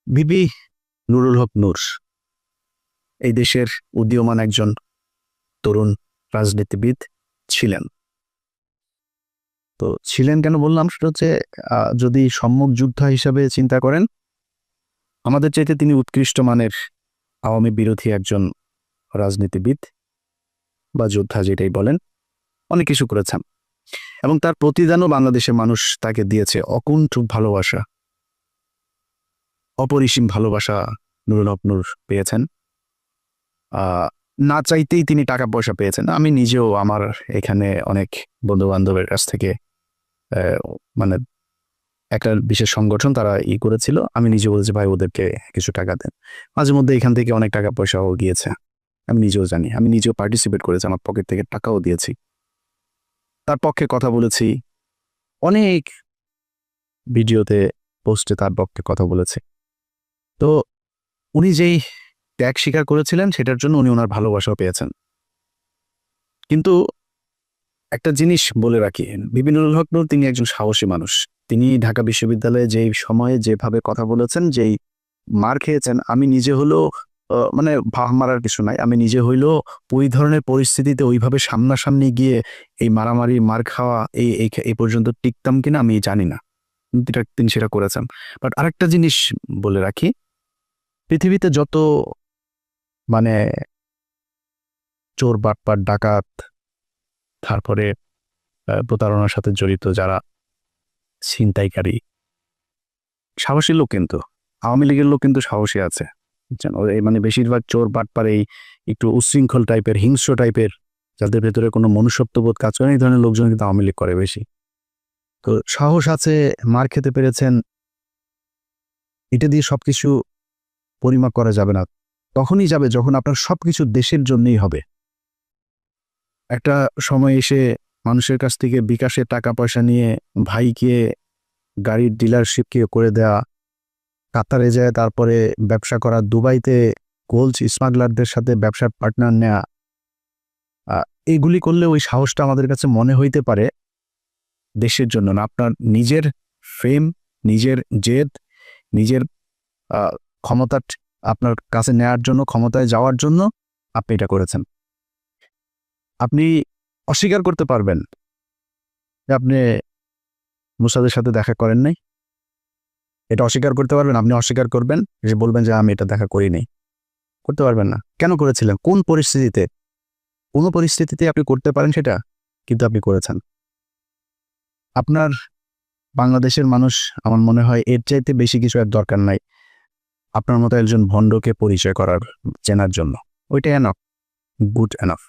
বিবি নুরুল হক নূর এই দেশের উদীয়মান একজন তরুণ রাজনীতিবিদ ছিলেন। তো ছিলেন কেন বললাম, সেটা হচ্ছে যদি সম্মুখ যোদ্ধা হিসাবে চিন্তা করেন, আমাদের চাইতে তিনি উৎকৃষ্ট মানের আওয়ামী বিরোধী একজন রাজনীতিবিদ বা যোদ্ধা, যেটাই বলেন, অনেক কিছু করেছেন এবং তার প্রতিদানও বাংলাদেশের মানুষ তাকে দিয়েছে। অকুণ্ঠ ভালোবাসা, অপরিসীম ভালোবাসা নুরুল হক নূর পেয়েছেন। না চাইতেই তিনি টাকা পয়সা পেয়েছেন। আমি নিজেও আমার এখানে অনেক বন্ধু বান্ধবের কাছ থেকে মানে একটা বিশেষ সংগঠন তারা করেছিল, আমি নিজে বলেছি ভাই ওদেরকে কিছু টাকা দেন। মাঝে মধ্যে এখান থেকে অনেক টাকা পয়সাও গিয়েছে, আমি নিজেও জানি। আমি নিজেও পার্টিসিপেট করেছি, আমার পকেট থেকে টাকাও দিয়েছি, তার পক্ষে কথা বলেছি, অনেক ভিডিওতে পোস্টে তার পক্ষে কথা বলেছি। তো উনি যেই ত্যাগ স্বীকার করেছিলেন সেটার জন্য উনি ওনার ভালোবাসাও পেয়েছেন। কিন্তু একটা জিনিস বলে রাখি, বিবি নুরুল হক নূর তিনি একজন সাহসী মানুষ। তিনি ঢাকা বিশ্ববিদ্যালয়ে যেই সময়ে যেভাবে কথা বলেছেন, যেই মার খেয়েছেন, আমি নিজে হলেও মানে ভাব মারার কিছু নাই, আমি নিজে হইলেও ওই ধরনের পরিস্থিতিতে ওইভাবে সামনাসামনি গিয়ে এই মারামারি মার খাওয়া এই পর্যন্ত টিকতাম কিনা আমি জানি না, কিন্তু তিনি সেটা করেছেন। বাট আরেকটা জিনিস বলে রাখি, পৃথিবীতে যত মানে চোর বাটপার ডাকাত, তারপরে প্রতারণার সাথে জড়িত যারা ছিনতাইকারী, সাহসী লোক কিন্তু আওয়ামী লীগের লোক কিন্তু সাহসী আছে, বুঝছেন? মানে বেশিরভাগ চোর বাটপার এই একটু উচ্ছৃঙ্খল টাইপের, হিংস্র টাইপের, যাদের ভেতরে কোনো মনুষ্যত্ববোধ কাজ করে, এই ধরনের লোকজন কিন্তু আওয়ামী লীগ করে বেশি। তো সাহস আছে, মার খেতে পেরেছেন, এটা দিয়ে সবকিছু পরিমাপ করা যাবে না। তখনই যাবে যখন আপনার সবকিছু দেশের জন্যই হবে। একটা সময় এসে মানুষের কাছ থেকে বিকাশে টাকা পয়সা নিয়ে ভাইকে গাড়ির ডিলারশিপকে করে দেয়া, কাতারে যায় তারপরে ব্যবসা করা, দুবাইতে গোল্ড স্মাগলারদের সাথে ব্যবসার পার্টনার নেয়া, এইগুলি করলে ওই সাহসটা আমাদের কাছে মনে হইতে পারে দেশের জন্য না, আপনার নিজের ফেম, নিজের জেদ, নিজের ক্ষমতা আপনার কাছে নেয়ার জন্য, ক্ষমতায় যাওয়ার জন্য আপনি এটা করেছেন। আপনি অস্বীকার করতে পারবেন যে আপনি মুসাদের সাথে দেখা করেন নাই, এটা অস্বীকার করতে পারবেন। আপনি অস্বীকার করবেন, যে বলবেন যে আমি এটা দেখা করি নাই, করতে পারবেন না। কেন করেছিলেন, কোন পরিস্থিতিতে? কোনো পরিস্থিতিতে আপনি করতে পারেন সেটা, কিন্তু আপনি করেছেন। আপনার বাংলাদেশের মানুষ, আমার মনে হয় এর চাইতে বেশি কিছু আর দরকার নাই আপনার মতো একজন ভণ্ডকে পরিচয় করার, চেনার জন্য। ওইটাই এনাফ, গুড এনাফ।